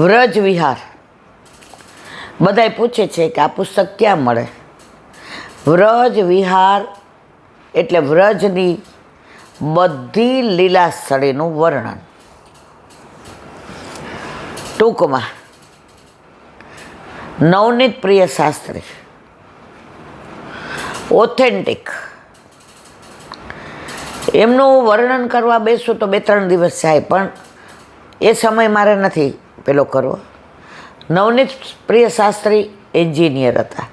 વ્રજ વિહાર. બધાય પૂછે છે કે આ પુસ્તક ક્યાં મળે. વ્રજ વિહાર એટલે વ્રજની બધી લીલા સ્થળીનું વર્ણન. ટૂંકમાં નવનીત પ્રિય શાસ્ત્રી ઓથેન્ટિક એમનું વર્ણન કરવા બેસું તો 2-3 દિવસ જાય, પણ એ સમય મારે નથી પેલો કરવો. નવનીત પ્રિય શાસ્ત્રી એન્જિનિયર હતા.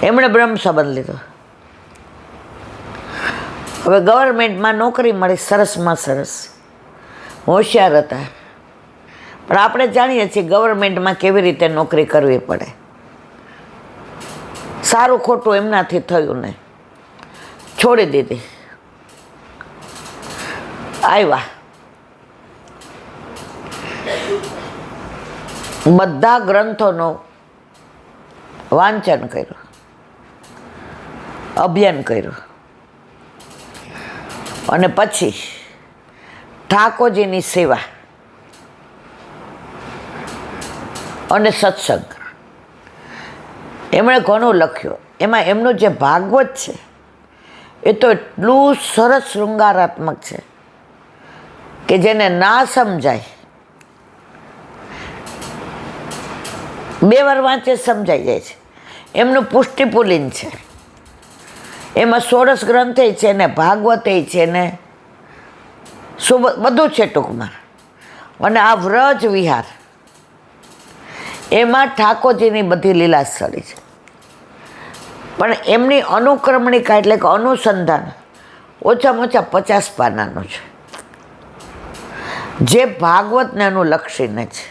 એમણે બ્રહ્મ સંબંધ લીધો. હવે ગવર્મેન્ટમાં નોકરી મળી, સરસમાં સરસ, હોશિયાર હતા. પણ આપણે જાણીએ છીએ ગવર્મેન્ટમાં કેવી રીતે નોકરી કરવી પડે. સારું ખોટું એમનાથી થયું નહીં, છોડી દીધી. આવ્યા, બધા ગ્રંથોનું વાંચન કર્યું, અભ્યાન કર્યું, અને પછી ઠાકોરજીની સેવા અને સત્સંગ એમણે ઘણું લખ્યું. એમાં એમનું જે ભાગવત છે એ તો એટલું સરસ શૃંગારાત્મક છે કે જેને ના સમજાય, 2 વાર વાંચે સમજાઈ જાય છે. એમનું પુષ્ટિપુલિન છે, એમાં 16 ગ્રંથે છે ને ભાગવતે છે ને બધું છે ટૂંકમાં. અને આ વ્રજ વિહાર એમાં ઠાકોરજીની બધી લીલા સ્થળી છે. પણ એમની અનુક્રમણિકા એટલે કે અનુસંધાન ઓછામાં ઓછા 50 પાનાનું છે, જે ભાગવતને અનુલક્ષીને છે.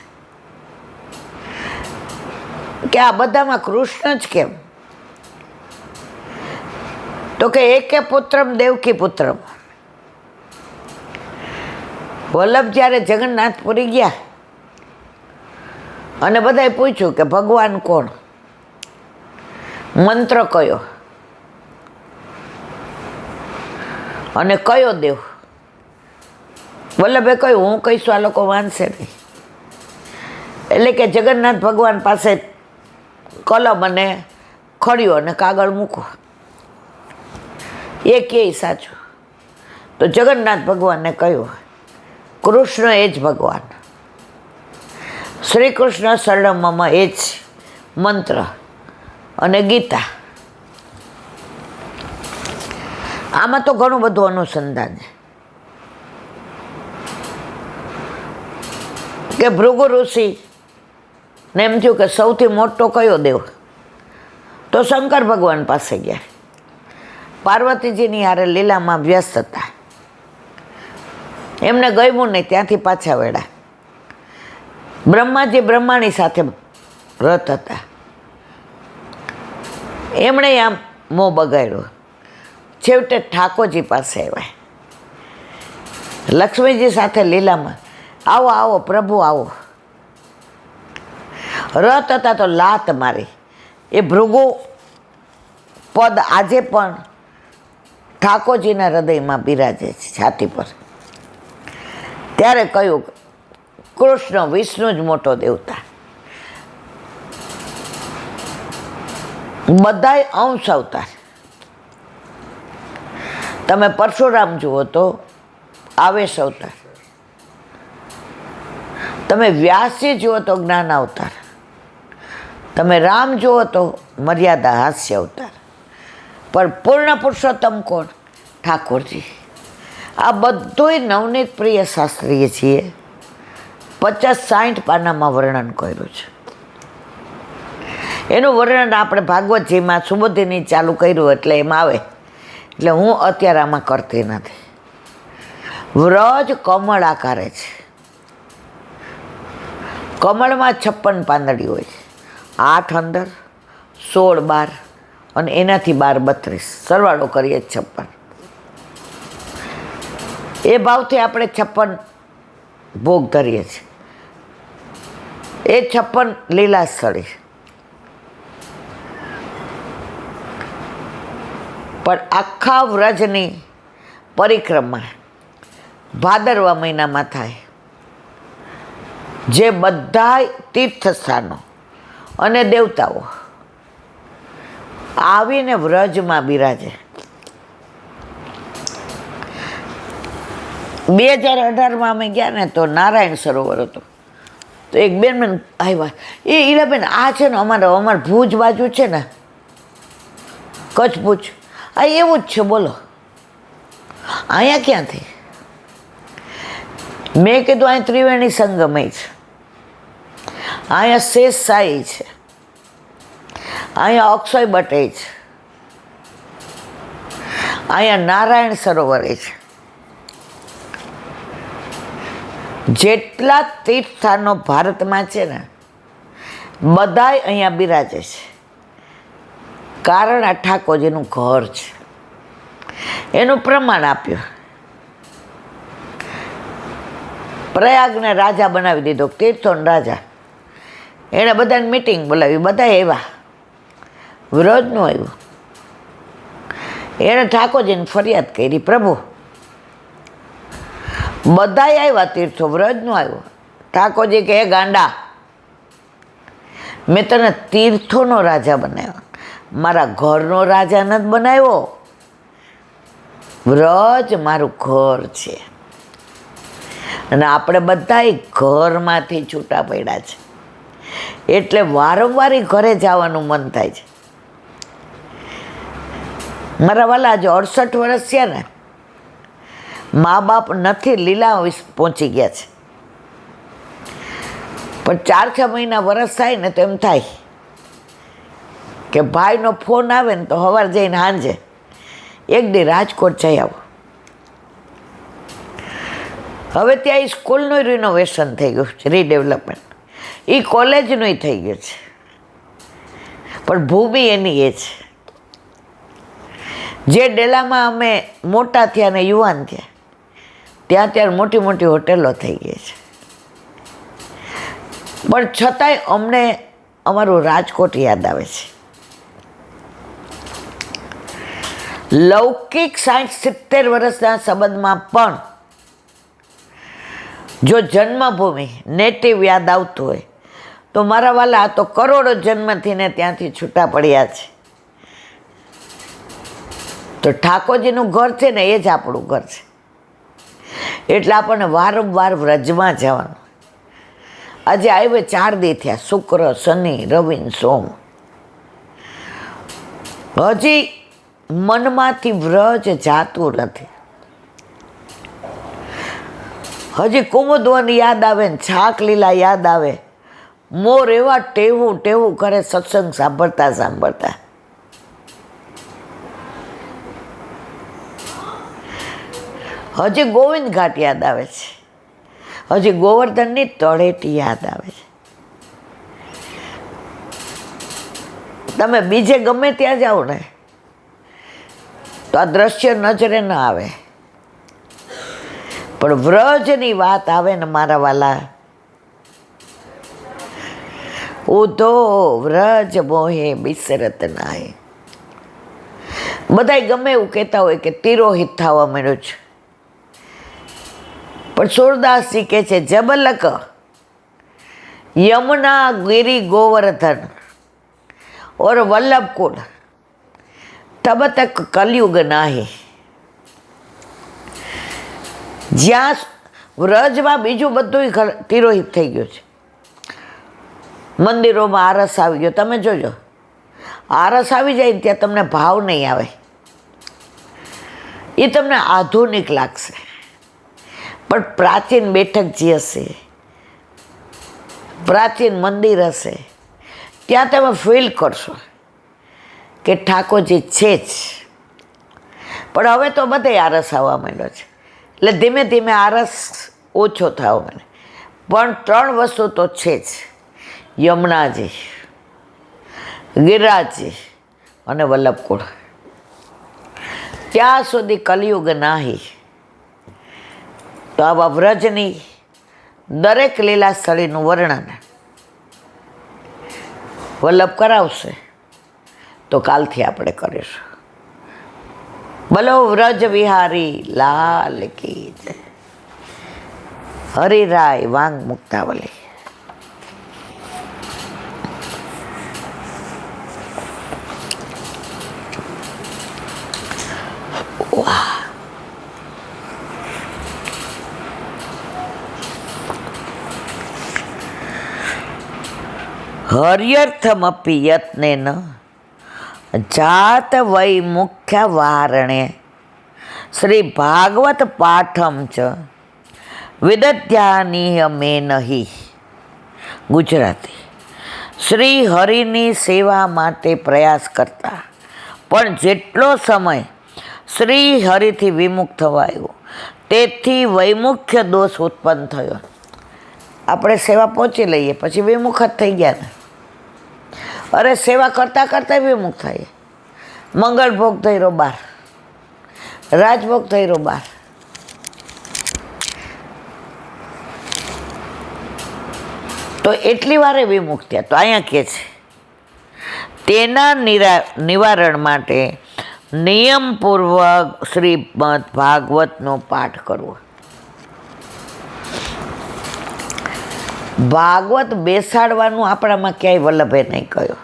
કે આ બધામાં કૃષ્ણ જ કેમ? તો કે એકે પુત્રમ દેવકી પુત્રમ. વલ્લભ જ્યારે જગન્નાથપુરી ગયા અને બધાએ પૂછ્યું કે ભગવાન કોણ, મંત્ર કયો અને કયો દેવ? વલ્લભે કહ્યું હું કહીશું, આ લોકો વાંચશે નહીં. એટલે કે જગન્નાથ ભગવાન પાસે કલમ અને ખડિયો અને કાગળ મૂકો, એ કે સાચું. તો જગન્નાથ ભગવાનને કહ્યું કૃષ્ણ એ જ ભગવાન, શ્રી કૃષ્ણ શરણમમ એ જ મંત્ર અને ગીતા. આમાં તો ઘણું બધું અનુસંધાન છે કે ભૃગુ ઋષિ ને એમ થયું કે સૌથી મોટો કયો દેવ? તો શંકર ભગવાન પાસે ગયા. પાર્વતીજીની હારે લીલામાં વ્યસ્ત હતા, એમને ગમ્યું નહીં, ત્યાંથી પાછા વળ્યા. બ્રહ્માજી બ્રહ્માણી સાથે વ્રત હતા, એમણે આમ મોં બગાડ્યો. છેવટે ઠાકોરજી પાસે આવ્યા, લક્ષ્મીજી સાથે લીલામાં. આવો આવો પ્રભુ આવો. રથ હતા તો લાત મારી. એ ભૃગુ પદ આજે પણ ઠાકોરજીના હૃદયમાં બિરાજે છે, છાતી પર. ત્યારે કહ્યું કૃષ્ણ વિષ્ણુ જ મોટો દેવતા. બધાય અંશ અવતાર. તમે પરશુરામ જુઓ તો આવેશ અવતાર, તમે વ્યાસજી જુઓ તો જ્ઞાન અવતાર, તમે રામ જુઓ તો મર્યાદા હાસ્ય અવતાર. પણ પૂર્ણ પુરુષોત્તમ કોણ? ઠાકોરજી. આ બધુંય નવનીત પ્રિય શાસ્ત્રીએ છીએ 50-60 પાનામાં વર્ણન કર્યું છે. એનું વર્ણન આપણે ભાગવતજીમાં સુબોધિની ચાલુ કર્યું એટલે એમાં આવે, એટલે હું અત્યારે આમાં કરતી નથી. વ્રજ કમળ આકારે છે. કમળમાં 56 પાંદડી હોય છે, 8 અંદર, 16 બહાર, અને એનાથી 12 32, સરવાળો કરીએ 56. એ ભાવથી આપણે 56 ભોગ ધરીએ છીએ. એ 56 લીલા સ્થળી. પણ આખા વ્રજની પરિક્રમા ભાદરવા મહિનામાં થાય. જે બધાય તીર્થસ્થાનો અને દેવતાઓ આવીને વ્રજમાં બિરાજે. 2018માં અમે ગયા ને તો નારાયણ સરોવર હતો. તો એક બેન મને આવ્યા, એ ઈરાબેન આ છે ને અમારા ભુજ બાજુ છે ને, કચ્છ ભુજ, આ એવું જ છે, બોલો અહીંયા ક્યાંથી? મેં કીધું અહીંયા ત્રિવેણી સંગમય છે, અહીંયા શેષ સાઈ છે, અહીંયા અક્ષય બટે છે, અહીંયા નારાયણ સરોવર છે. જેટલા તીર્થસ્થાનો ભારતમાં છે ને બધાય અહીંયા બિરાજે છે, કારણ આ ઠાકોરજીનું ઘર છે. એનું પ્રમાણ આપ્યું. પ્રયાગને રાજા બનાવી દીધો, તીર્થોનો રાજા. એણે બધાને મિટિંગ બોલાવી, બધા આવ્યા, વ્રજનું આવ્યું. એણે ઠાકોરજીને ફરિયાદ કરી, પ્રભુ બધાય આવ્યા તીર્થો, વ્રજનું આવ્યું. ઠાકોરજી કે હે ગાંડા, મેં તને તીર્થોનો રાજા બનાવ્યો, મારા ઘરનો રાજા નથી બનાવ્યો. વ્રજ મારું ઘર છે અને આપણે બધાય ઘરમાંથી છૂટા પડ્યા છે, એટલે વારંવાર ઘરે જવાનું મન થાય છે. મારા વાલા જો 68 વર્ષ થયા ને, મા બાપ નથી, લીલા પહોંચી ગયા છે. પણ 4-6 મહિના વરસ થાય ને તો એમ થાય કે ભાઈનો ફોન આવે ને તો સવાર જઈને સાંજે એક દી રાજકોટ જઈ આવો. હવે ત્યાં સ્કૂલનું રિનોવેશન થઈ ગયું છે, રીડેવલપમેન્ટ. એ કોલેજનું થઈ ગયું છે, પણ ભૂમિ એની એ છે. જે ડેલામાં અમે મોટા થયા ને યુવાન થયા, ત્યાં ત્યારે મોટી મોટી હોટેલો થઈ ગઈ છે. પણ છતાંય અમને અમારું રાજકોટ યાદ આવે છે. લૌકિક 60-70 વર્ષના સંબંધમાં પણ જો જન્મભૂમિ નેટિવ યાદ આવતું હોય તો મારા વાલા આ તો કરોડો જન્મથી ને ત્યાંથી છૂટા પડ્યા છે. તો ઠાકોરજીનું ઘર છે ને એ જ આપણું ઘર છે, એટલે આપણને વારંવાર વ્રજમાં જવાનું. આજે આવે 4 દી થયા, શુક્ર, શનિ, રવિ, સોમ. હજી મનમાંથી વ્રજ જાતું નથી. હજી કુમુદવન યાદ આવે ને છાક લીલા યાદ આવે. મોર એવા ટેવું ટેવું કરે સત્સંગ સાંભળતા સાંભળતા. હજી ગોવિંદ ઘાટ યાદ આવે છે, હજી ગોવર્ધનની તળેટી યાદ આવે છે. તમે બીજે ગમે ત્યાં જાઓ ને તો આ દ્રશ્ય નજરે ન આવે, પણ વ્રજની વાત આવે ને મારા વાલા, ઉધો વ્રજ મોહે બિસરત નાય. બધાય ગમે એવું કહેતા હોય કે તિરોહિત થવા માંડ્યો છે, પણ સુરદાસજી કહે છે જબલક યમુના ગિરી ગોવર્ધન और वल्लभकुल तब तक कलयुग नाही. જ્યાં વ્રજમાં બીજું બધું તિરોહિત થઈ ગયું છે. મંદિરોમાં આરસ આવી ગયો. તમે જોજો, આરસ આવી જાય ત્યાં તમને ભાવ નહીં આવે, એ તમને આધુનિક લાગશે. પણ પ્રાચીન બેઠક જે હશે, પ્રાચીન મંદિર હશે, ત્યાં તમે ફીલ કરશો કે ઠાકોરજી છે જ. પણ હવે તો બધે આરસ આવવા માંડ્યો છે, એટલે ધીમે ધીમે આરસ ઓછો થવા માંડે. પણ 3 વસ્તુ તો છે જ, યમુનાજી, ગિરિરાજજી અને વલ્લભકુળ. ત્યાં સુધી કલયુગ નાહી. તો આવા વ્રજની દરેક લીલા સ્થળીનું વર્ણન વલ્લભ કરાવશે તો કાલથી આપણે કરીશું. બોલો વ્રજ વિહારી લાલ કી જય. હરિરાય વાંગ મુક્તાવલી. હર્યર્થમપી યત્નેન જાત વૈ મુખ્ય વારણે શ્રી ભાગવત પાઠમ ચ વિદધ્યાનીય મે નહીં. ગુજરાતી. શ્રી હરિની સેવા માટે પ્રયાસ કરતા પણ જેટલો સમય શ્રી હરિથી વિમુખ થવાયો તેથી વૈમુખ્ય દોષ ઉત્પન્ન થયો. આપણે સેવા પહોંચી લઈએ પછી વિમુખ જ થઈ ગયા ને. અરે સેવા કરતાં કરતાં વિમુખ થાય. મંગળ ભોગ થયો બાર, રાજભોગ થયો બાર. તો એટલી વારે વિમુખ થયા. તો અહીંયા કહે છે તેના નિવારણ માટે નિયમપૂર્વક શ્રીમદ ભાગવતનો પાઠ કરવો. ભાગવત બેસાડવાનું આપણામાં ક્યાંય વલ્લભે નહીં કહ્યું.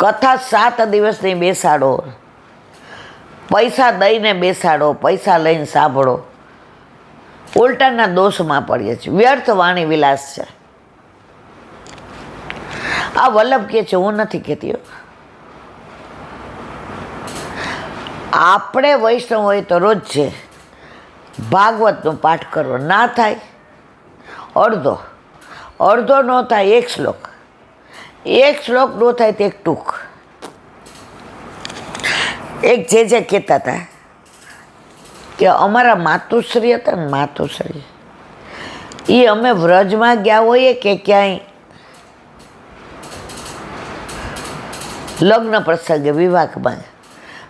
કથા 7 દિવસની બેસાડો, પૈસા દઈને બેસાડો, પૈસા લઈને સાંભળો. ઉલટાના દોષમાં પડીએ છીએ. વ્યર્થ વાણી વિલાસ છે. આ વલ્લભ કહે છે, હું નથી કહેતી. આપણે વૈષ્ણવ હોય તો રોજ છે ભાગવતનો પાઠ કરવો. ના થાય અડધો, અડધો ન થાય એક શ્લોક, એક શ્લોક ન થાય તો એક ટૂંક. એક જે કહેતા હતા કે અમારા માતુશ્રી હતા ને, માતુશ્રી એ અમે વ્રજમાં ગયા હોઈએ કે ક્યાંય લગ્ન પ્રસંગે વિવાહમાં,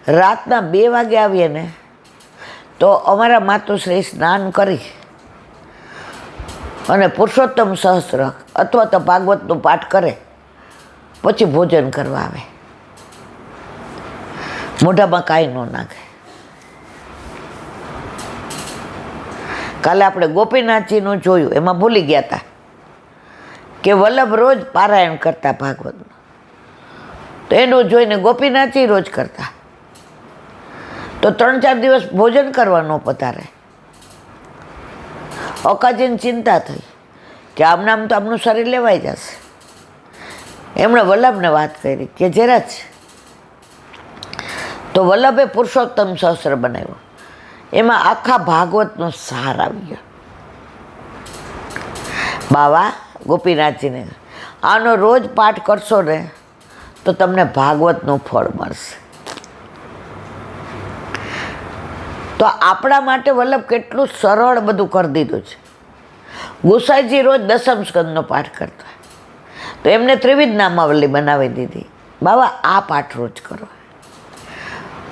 રાતના 2 વાગે આવીએ ને તો અમારા માતુશ્રી સ્નાન કરી અને પુરુષોત્તમ સહસ્ત્ર અથવા તો ભાગવતનો પાઠ કરે પછી ભોજન કરવા આવે. મોઢામાં કાંઈ ન નાખે. કાલે આપણે ગોપીનાથજીનું જોયું, એમાં ભૂલી ગયા હતા કે વલ્લભ રોજ પારાયણ કરતા ભાગવતનું. તો એનું જોઈને ગોપીનાથજી રોજ કરતા. તો 3-4 દિવસ ભોજન કરવાનું પધારે. અકાજીને ચિંતા થઈ કે આમનામ તો આમનું શરીર લેવાઈ જશે. એમણે વલ્લભને વાત કરી કે જરા જ. તો વલ્લભે પુરુષોત્તમ સહસ્ત્ર બનાવ્યો. એમાં આખા ભાગવતનો સાર આવી ગયો. બાવા ગોપીનાથજીને આનો રોજ પાઠ કરશો ને તો તમને ભાગવતનું ફળ મળશે. તો આપણા માટે વલ્લભ કેટલું સરળ બધું કરી દીધું છે. ગુસાઈજી રોજ 10મ સ્કંદનો પાઠ કરતા, તો એમને ત્રિવિધ નામાવલી બનાવી દીધી. બાબા આ પાઠ રોજ કરો.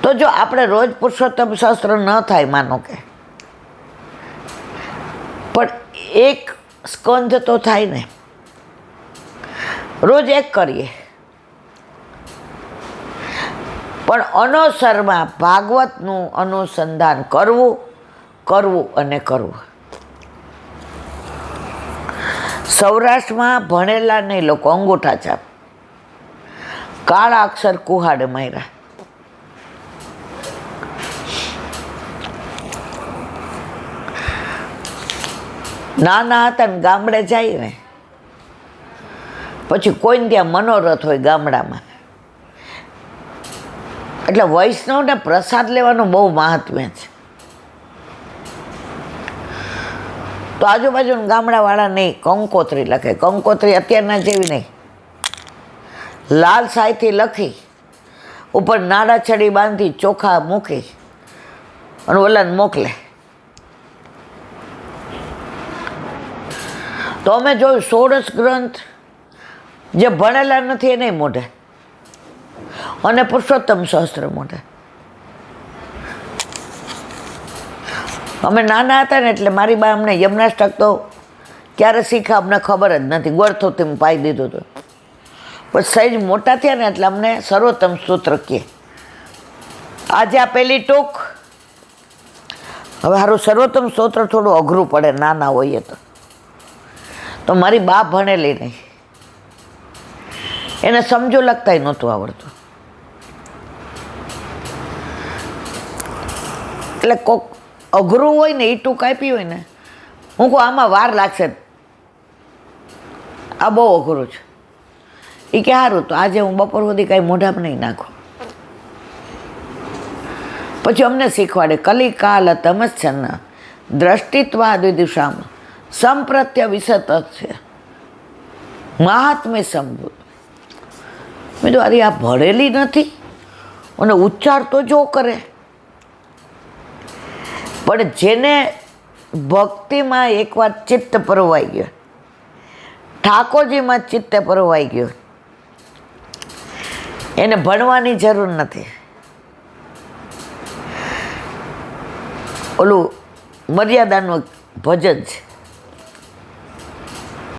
તો જો આપણે રોજ પુરુષોત્તમ સહસ્ત્ર ન થાય, માનો કે પણ એક સ્કંદ તો થાય ને, રોજ એક કરીએ. પણ અનોસરમાં ભાગવતનું અનુસંધાન કરવું, કરવું અને કરવું. સૌરાષ્ટ્રમાં ભણેલા નહીં લોકો અંગૂઠા છાપ, કાળા અક્ષર કુહાડે માર્યા. નાના હતા ને ગામડે જાય ને પછી કોઈને ત્યાં મનોરથ હોય ગામડામાં, એટલે વૈષ્ણવને પ્રસાદ લેવાનું બહુ મહાત્મ્ય છે. તો આજુબાજુના ગામડાવાળા નહીં કંકોત્રી લખે. કંકોત્રી અત્યારના જેવી નહીં, લાલ શાહીથી લખી ઉપર નાડા છડી બાંધી ચોખા મૂકી અને ઓલાને મોકલે. તો અમે જોયું 16 ગ્રંથ જે ભણેલા નથી એને મોઢે, અને પુરુષોત્તમ સહસ્ત્ર મોઢે. અમે નાના હતા ને એટલે મારી બા અમને યમનાષ્ટક તો ક્યારે શીખા અમને ખબર જ નથી. ગોળથોથી પાઈ દીધું હતું. પછી સહેજ મોટા થયા ને એટલે અમને સર્વોત્તમ સૂત્ર કહે. આજે આ પેલી ટૂંક. હવે સારું સર્વોત્તમ સૂત્ર થોડું અઘરું પડે નાના હોઈએ તો મારી બા ભણેલી નહીં, એને સમજો લખતાય નહોતું આવડતું. એટલે કોક અઘરું હોય ને એ ટૂંક આપી હોય ને, હું કહું આમાં વાર લાગશે આ બહુ અઘરું છે. એ કે સારું તો આજે હું બપોર સુધી કાંઈ મોઢામાં નહીં નાખું. પછી અમને શીખવાડે કલિકાલ તમસ્છન દ્રષ્ટિત્વાદિદુષામ સંપ્રત્ય વિસત છે મહાત્મ્ય સંભૂત. મેં તો અરે આ ભણેલી નથી અને ઉચ્ચાર તો જો કરે. પણ જેને ભક્તિમાં એકવાર ચિત્ત પરોવાઈ ગયો, ઠાકોરજીમાં ચિત્ત પરોવાઈ ગયો, એને ભણવાની જરૂર નથી. ઓલું મર્યાદાનું ભજન છે,